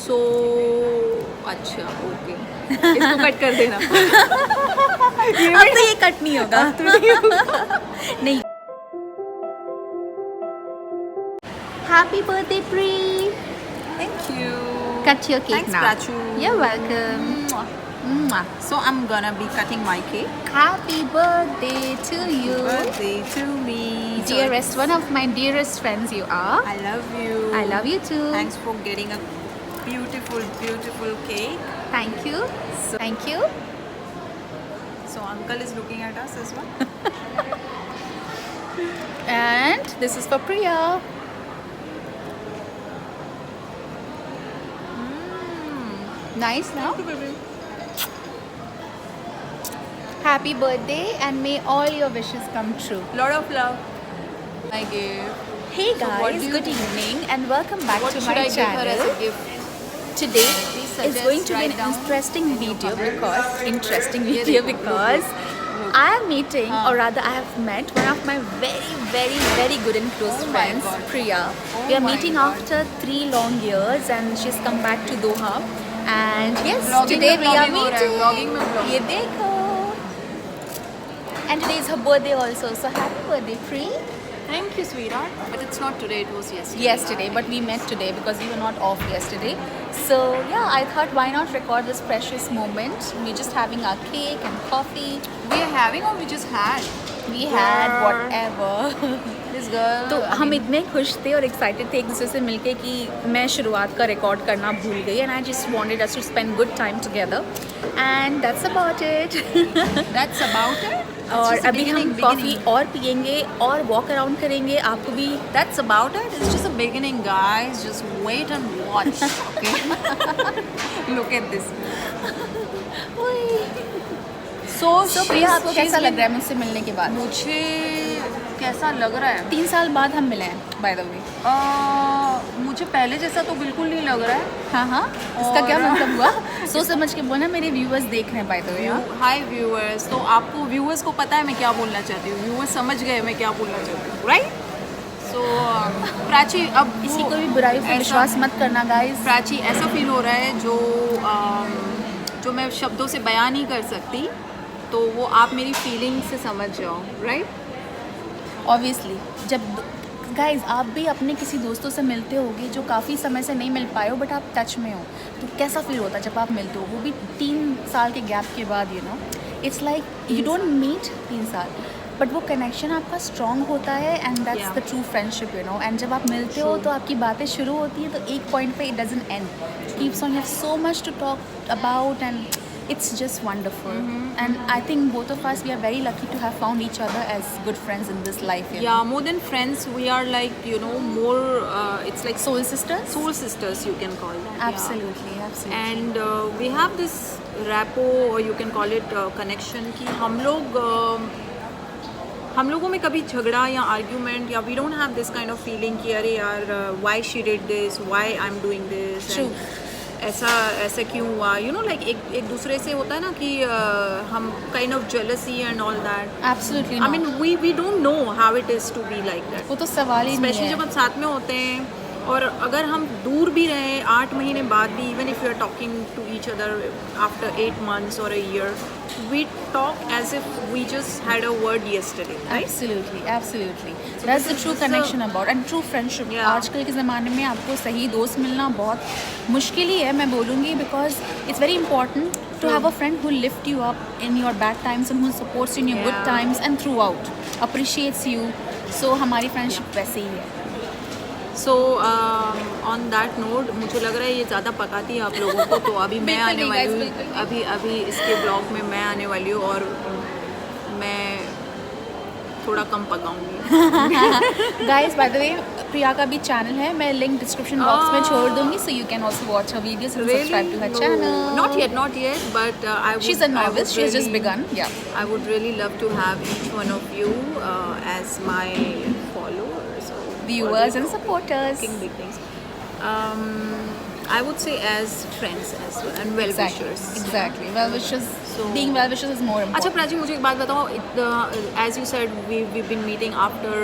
सो अच्छा ओके, इसको कट कर देना। अब तो ये कट नहीं होगा। नहीं। Happy birthday pre. Thank you. Cut your cake Thanks, now. Prachu. You're welcome. Mwah. So I'm gonna be cutting my cake. Happy birthday to you. Birthday to me. Dearest, one of my dearest friends you are. I love you. I love you too. Thanks for getting a beautiful, beautiful cake. Thank you. So- Thank you. So uncle is looking at us as well. And this is for Priya. Nice now. Thank you, baby. Happy birthday and may all your wishes come true. Lot of love. I gave. Hey So what guys, do you good think? evening and welcome back What to should my I give her as channel. a gift? Today Please is suggest, going to be write an down interesting in your video comment. because Ye dekho, because look. I am meeting or rather I have met one of my very good and close Oh my friends, God. Priya. Oh We are my meeting God. after 3 long years and she's come back to Doha. And yes, Vlogging today mein we are vlogging ho raha hai, meeting. vlogging mein vlogging. Ye dekho. And today is her birthday also. So happy birthday, Pri. Thank you, sweetheart. But it's not today. It was yesterday. Yesterday, but we met today because we were not off yesterday. So yeah, I thought why not record this precious moment. We're just having our cake and coffee. We are having or we just had? We had Girl. whatever. This girl. तो I हम mean, इतने खुश थे और excited थे एक दूसरे से मिलके कि मैं शुरुआत का रिकॉर्ड करना भूल गई and I just wanted us to spend good time together and that's about it. that's about it. That's और just the अभी हम beginning, कॉफ़ी beginning. और पियेंगे और वॉक अराउंड करेंगे आपको भी। That's about it. It's just a beginning, guys. Just wait and watch. Okay. Look at this. So, प्रिया आपको कैसा लग रहा है मुझसे मिलने के बाद? मुझे कैसा लग रहा है? 3 साल बाद हम मिले हैं बाय द वे। मुझे पहले जैसा तो बिल्कुल नहीं लग रहा है। हाँ हाँ, इसका क्या और- मतलब हुआ? सोच समझ के बोलना, मेरे व्यूअर्स देख रहे हैं by the way. Hi viewers, तो आपको व्यूअर्स को पता है मैं क्या बोलना चाहती हूँ, व्यूअर्स समझ गए मैं क्या बोलना चाहती हूँ, राइट? सो प्राची, अब किसी वो को भी बुराई पर ऐसा- विश्वास मत करना गाइस। प्राची, ऐसा फील हो रहा है जो मैं शब्दों से बयान नहीं कर सकती, तो वो आप मेरी फीलिंग से समझ जाओ, राइट? ऑब्वियसली जब गाइस आप भी अपने किसी दोस्तों से मिलते होगे जो काफ़ी समय से नहीं मिल पाए हो बट आप टच में हो, तो कैसा फील होता है जब आप मिलते हो, वो भी 3 साल के गैप के बाद। You know it's like you don't meet 3 साल बट वो कनेक्शन आपका स्ट्रॉन्ग होता है and that's Yeah. The true friendship. You know and जब आप मिलते हो True. तो आपकी बातें शुरू होती हैं तो एक पॉइंट पे it doesn't end, keeps on, you have so much to talk about and it's just wonderful. And I think both of us, we are very lucky to have found each other as good friends in this life. You know? Yeah, more than friends, we are like, more, it's like Soul sisters. soul sisters, you can call that. yeah. Absolutely, absolutely. And we have this rapport, or you can call it connection, कि हम लोगों में कभी झगड़ा या argument या we don't have this kind of feeling कि अरे यार why she did this, why I am doing this, True. ऐसा क्यों हुआ, लाइक एक दूसरे से होता है ना कि हम kind of jealousy and all that. Absolutely I not. Mean we don't know how it is to be like that, वो तो सवाल ही नहीं स्पेशली जब है। हम साथ में होते हैं। और अगर हम दूर भी रहे 8 महीने बाद भी, even if you are talking to each other after 8 months or a year, we talk as if we just had a word yesterday, right? Absolutely, absolutely. That's the true connection about and true friendship. Yeah. आजकल के ज़माने में आपको सही दोस्त मिलना बहुत मुश्किल ही है, मैं बोलूँगी, because it's very important to have a friend who lift you up in your bad times and who supports you in your good Yeah. times and throughout, appreciates you. So हमारी friendship वैसे ही है। So on that note, मुझे लग रहा है ये ज़्यादा पकाती है आप लोगों को, तो अभी मैं बिल्कुल आने नहीं, वाली guys, हूँ, बिल्कुल नहीं। अभी इसके ब्लॉग में मैं आने वाली हूँ और मैं थोड़ा कम पकाऊंगी। गाइस बाय द वे प्रिया का भी चैनल है, मैं लिंक डिस्क्रिप्शन बॉक्स में छोड़ दूंगी, so you can also watch her videos and subscribe to her No. Channel. Not yet, but I would. She's a I would novice, she's just really- begun. Yeah. I would really love to have each one of you as my followers or Viewers and supporters. Talking big things. I would say as friends as well and well wishers. Exactly. Well wishers. So- Being well wishers is more important. अच्छा प्राची, मुझे एक बात बताओ, as you said, we've been meeting after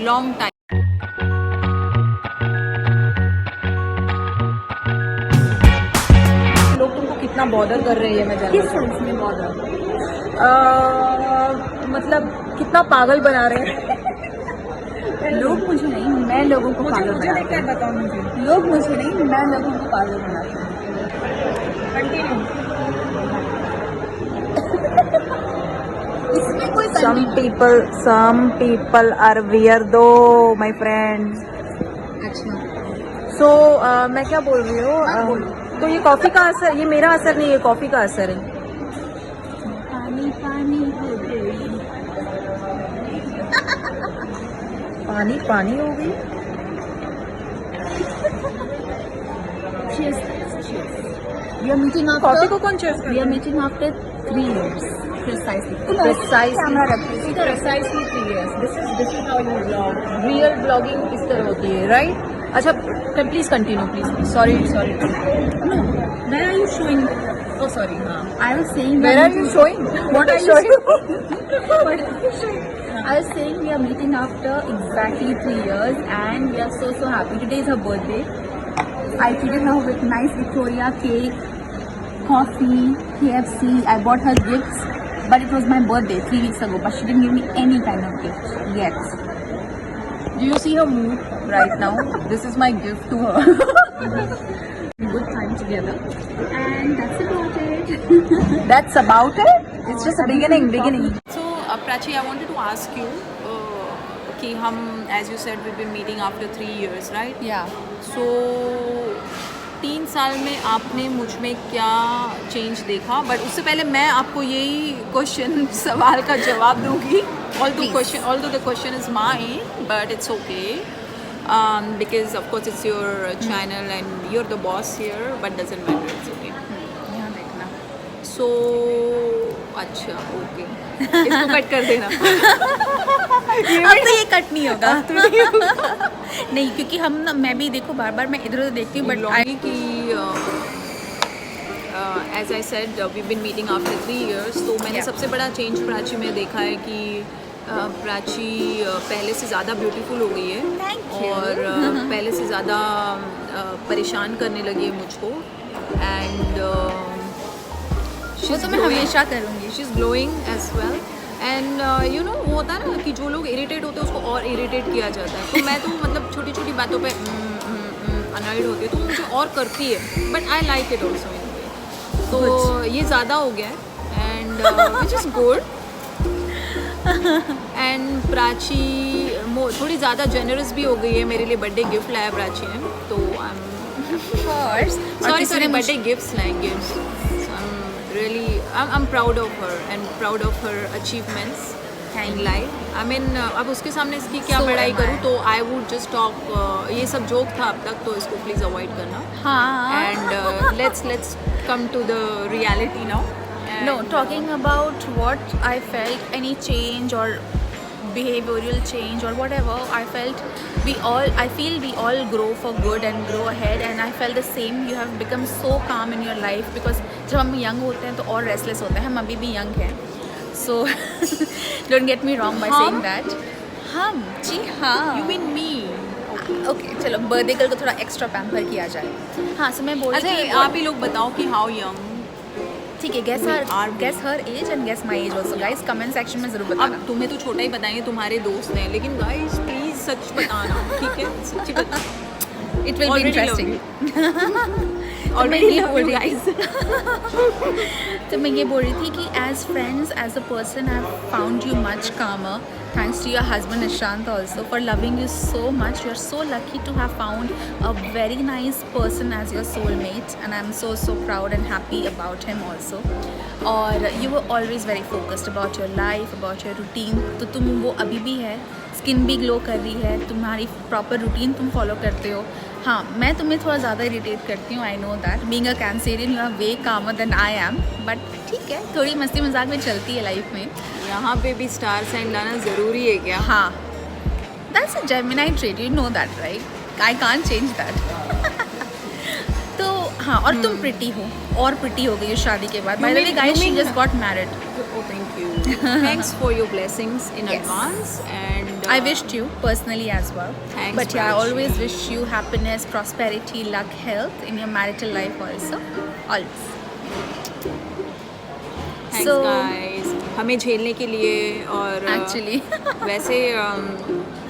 long time. कितना bother कर रही है मैं जानना किस सेंस में बॉदर? मतलब कितना पागल बना रहे हैं। लोग मुझे नहीं, मैं लोगों को पागल बनाती हूँ। बताओ मुझे। लोग मुझे नहीं, मैं लोगों को पागल बनाती हूँ। कंटिन्यू। इसमें कोई some people are weirdo my friends. अच्छा, so मैं क्या बोल रही हूँ तो ये कॉफी का असर, ये मेरा असर नहीं है, कॉफी का असर है। पानी पानी हो गई। पानी पानी हो गई। Cheers, cheers. We are meeting coffee after. को कौन chess We are meeting after 3 years. Precisely. Precisely. Precisely 3 years. This is how you vlog. Real vlogging इस तरह होती है, right? अच्छा, please continue, please. Sorry. No. Where are you showing? Oh, sorry. I was saying. Where are you showing? What are you showing? What are you showing? I was saying we are meeting after exactly 3 years, and we are so happy. Today is her birthday. I treated her with nice Victoria cake, coffee, KFC. I bought her gifts, but it was my birthday 3 weeks ago. But she didn't give me any kind of gift yet. Do you see her mood right now? This is my gift to her. Good time together, and that's about it. That's about it. It's just a beginning. So, Prachi, I wanted to ask you कि हम, as you said, we've been meeting after 3 years, right? Yeah. So 3 साल में आपने मुझ में क्या change देखा? But उससे पहले मैं आपको यही सवाल का जवाब दूंगी. Although the question is mine, but it's okay. Because of course it's your channel and you're the boss here, but doesn't matter, it's okay. यहाँ देखना. So अच्छा, okay. इसको कट कर देना. अब तो ये कट नहीं होगा. नहीं, क्योंकि हम ना, मैं भी देखो बार बार मैं इधर उधर देखती हूँ, but as I said we been meeting after 3 years. तो मैंने सबसे बड़ा चेंज प्राची में देखा है कि प्राची पहले से ज़्यादा ब्यूटीफुल हो गई है. Thank you. और पहले से ज़्यादा परेशान करने लगी है मुझको. एंड वो तो मैं हमेशा करूँगी. She is glowing as well. And you know वो होता है ना कि जो लोग इरिटेट होते हैं उसको और इरिटेट किया जाता है. तो मैं तो मतलब छोटी छोटी बातों पे अनॉयड होती है, तो मुझे और करती है. But I like it also in way. तो ये ज़्यादा हो गया है, and which is good. And Prachi थोड़ी ज़्यादा जेनरस भी हो गई है. मेरे लिए बर्थडे गिफ्ट लाया प्राची ने, तो सॉरी बर्थडे गिफ्ट्स लाए gifts. Really, I'm proud of her and proud of her achievements in life. I mean, अब उसके सामने इसकी क्या बड़ाई करूँ, तो I would just talk. ये सब जोक था अब तक, तो इसको प्लीज़ अवॉइड करना. हाँ. And let's come to the reality now. No, talking about what I felt, any change or behavioral change or whatever, I feel we all grow for good and grow ahead, and I felt the same. You have become so calm in your life, because जब हम young होते हैं तो और restless होते हैं. हम अभी भी यंग हैं, so don't get me wrong by saying that. हम जी हाँ. You mean me? Okay, चलो बर्थडे गर्ल को थोड़ा एक्स्ट्रा पैम्पर किया जाए. हाँ, so मैं बोल रही थी, आप ही लोग बताओ कि how young. ठीक है, guess her age and guess my age also. Guys, comment section में ज़रूर बताना. अब तुम्हें तो छोटा ही बताएंगे, तुम्हारे दोस्त हैं, लेकिन गाइस प्लीज सच बताना, ठीक है? सच्ची बताना. It will be interesting. Already love you guys. तो मैं ये बोल रही थी कि as friends, as a person, I've found you much calmer. Thanks to your husband Nishant also for loving you so much. You are so lucky to have found a very nice person as your soulmate, and I'm so proud and happy about him also. और you were always very focused about your life, about your routine. तो तुम वो अभी भी है. Skin भी glow कर रही है, तुम्हारी प्रॉपर रूटीन तुम फॉलो करते हो. हाँ, मैं तुम्हें थोड़ा ज़्यादा इरिटेट करती हूँ. I know that. Being a Cancerian you are way calmer than I am, but ठीक है, थोड़ी मस्ती मजाक में चलती है लाइफ में. यहाँ पे भी स्टार साइन लाना ज़रूरी है क्या? हाँ, that's a Gemini trait, you know that right. I can't change that. तो हाँ, और तुम प्रिटी हो, और प्रिटी हो गई हो शादी के बाद. By the way guys, she just got married. Oh, thank you. Thanks for your blessings in advance, and I wished you personally as well. Thanks, but yeah, I Prachi. always wish you happiness, prosperity, luck, health in your marital life also. Always. Thanks So- guys हमें झेलने के लिए और Actually.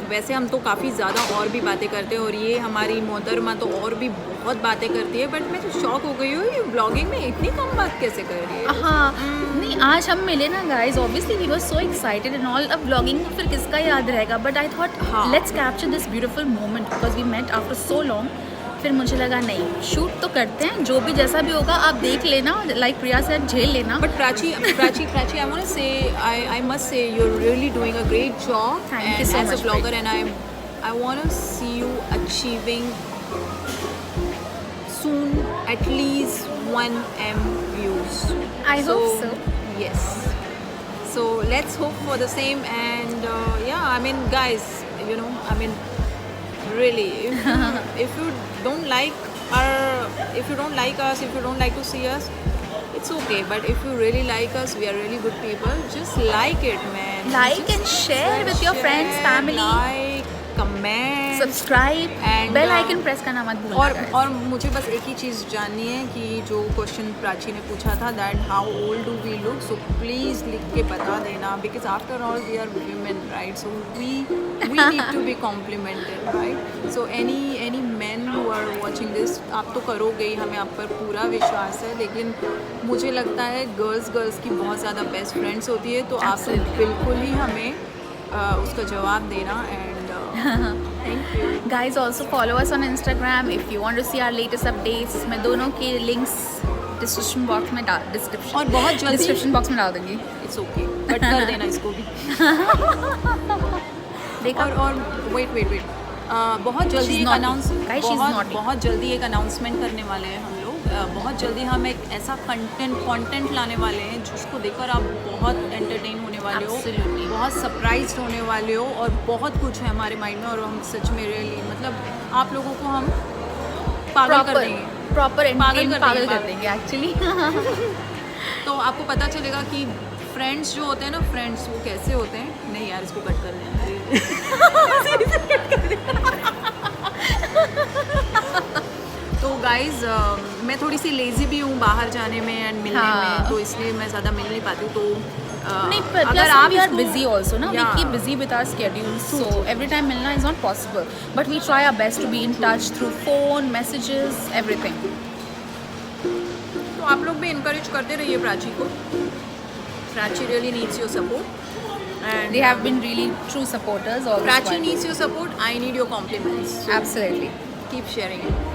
वैसे हम तो काफ़ी ज़्यादा और भी बातें करते हैं और ये हमारी मोहतरमा तो और भी बहुत बातें करती है, बट मैं तो शॉक हो गई हूँ ये ब्लॉगिंग में इतनी कम बात कैसे कर रही है. हाँ नहीं आज हम मिले ना guys obviously we were so excited and all. अब व्लॉगिंग में फिर किसका याद रहेगा, बट आई थॉट हाँ. Let's capture this beautiful moment because we met after so long. फिर मुझे लगा नहीं शूट तो करते हैं, जो भी जैसा भी होगा आप देख लेना, लाइक प्रिया से झेल लेना. But Prachi, I want to say, I must say, you're really doing a great job. Thank you and so as much, a vlogger, and I want to see you achieving soon at least 1M views. I hope so. Yes. So let's hope for the same. And yeah, I mean, guys, you know, I mean, really, if you don't like if you don't like us, if you don't like to see us, it's okay. But if you really like us, we are really good people. Just like it, man. Like Just and share with your friends, share, family. Like, comment. Subscribe And, bell icon press करना मत भूलना. और मुझे बस एक ही चीज़ जाननी है कि जो क्वेश्चन प्राची ने पूछा था that how old do we look, so please लिख के बता देना, because after all we are women right, so we need to be complimented right. So any man who are watching this, आप तो करोगे ही, हमें आप पर पूरा विश्वास है, लेकिन मुझे लगता है गर्ल्स की बहुत ज़्यादा बेस्ट फ्रेंड्स होती है, तो आप Absolutely. बिल्कुल ही हमें उसका जवाब देना. And thank you. Guys, also follow us on Instagram if you want to see our latest updates. मैं दोनों के links डिस्क्रिप्शन बॉक्स में और बहुत जल्दी- डिस्क्रिप्शन बॉक्स में डाल दूंगी. इट्स ओके, बट कर देना इसको भी. देखा और वेट बहुत जल्दी She's एक naughty. Announce Guys, she's naughty. बहुत जल्दी एक अनाउंसमेंट करने वाले हैं हम लोग. बहुत जल्दी हम एक ऐसा कंटेंट लाने वाले हैं जिसको देखकर आप बहुत एंटरटेन होने वाले हो, Absolutely. बहुत सरप्राइज होने वाले हो, और बहुत कुछ है हमारे माइंड में, और हम सच में रियली मतलब आप लोगों को हम पागल कर देंगे. प्रॉपर पागल कर कर देंगे. देंगे एक्चुअली. तो आपको पता चलेगा कि फ्रेंड्स जो होते हैं ना, फ्रेंड्स वो कैसे होते हैं. नहीं यार, इसको कट कर देना. तो गाइज मैं थोड़ी सी लेज़ी भी हूँ बाहर जाने में एंड मिलने हाँ. में, तो इसलिए मैं ज़्यादा मिल नहीं पाती हूँ. तो नहीं अगर आप we are इसको- busy also ना, we Yeah. keep busy with our schedules, so every time मिलना is not possible, but we try our best to be in touch through phone, messages, everything. तो आप लोग भी इनकरेज करते रहिए प्राची को. Prachi really needs your support. And They have been really true supporters all this Prachi while. Needs your support. I need your compliments. Absolutely. Keep sharing it.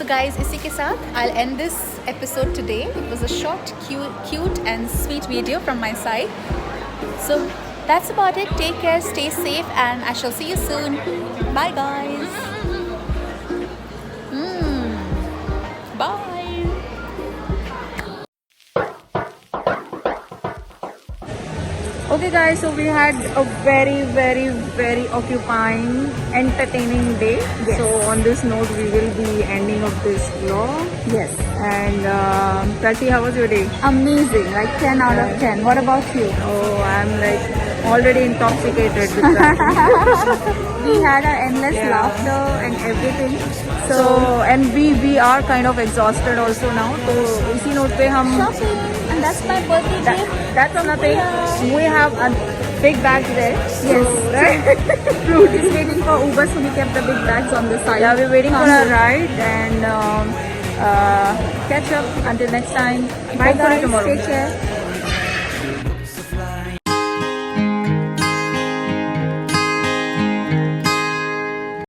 So guys, इसी के साथ I'll end this episode today. It was a short, cute and sweet video from my side. So that's about it. Take care, stay safe, and I shall see you soon. Bye guys. Bye. Okay guys, so we had a very occupying, entertaining day. Yes. So on this note, we will be ending of this vlog. Yes. And Prachi, how was your day? Amazing. Like 10 out of 10. What about you? Oh, I'm like already intoxicated with that. We had our endless Yeah. laughter and everything. So and we are kind of exhausted also now. So इसी note पे हम Shopping. And that's my birthday gift. that's nothing. We have a big bag there. Yes. So, right? Fruit is waiting for Uber, so we kept the big bags on the side. Yeah, we're waiting for our ride and catch up until next time. Bye Hopefully guys. tomorrow. Take care.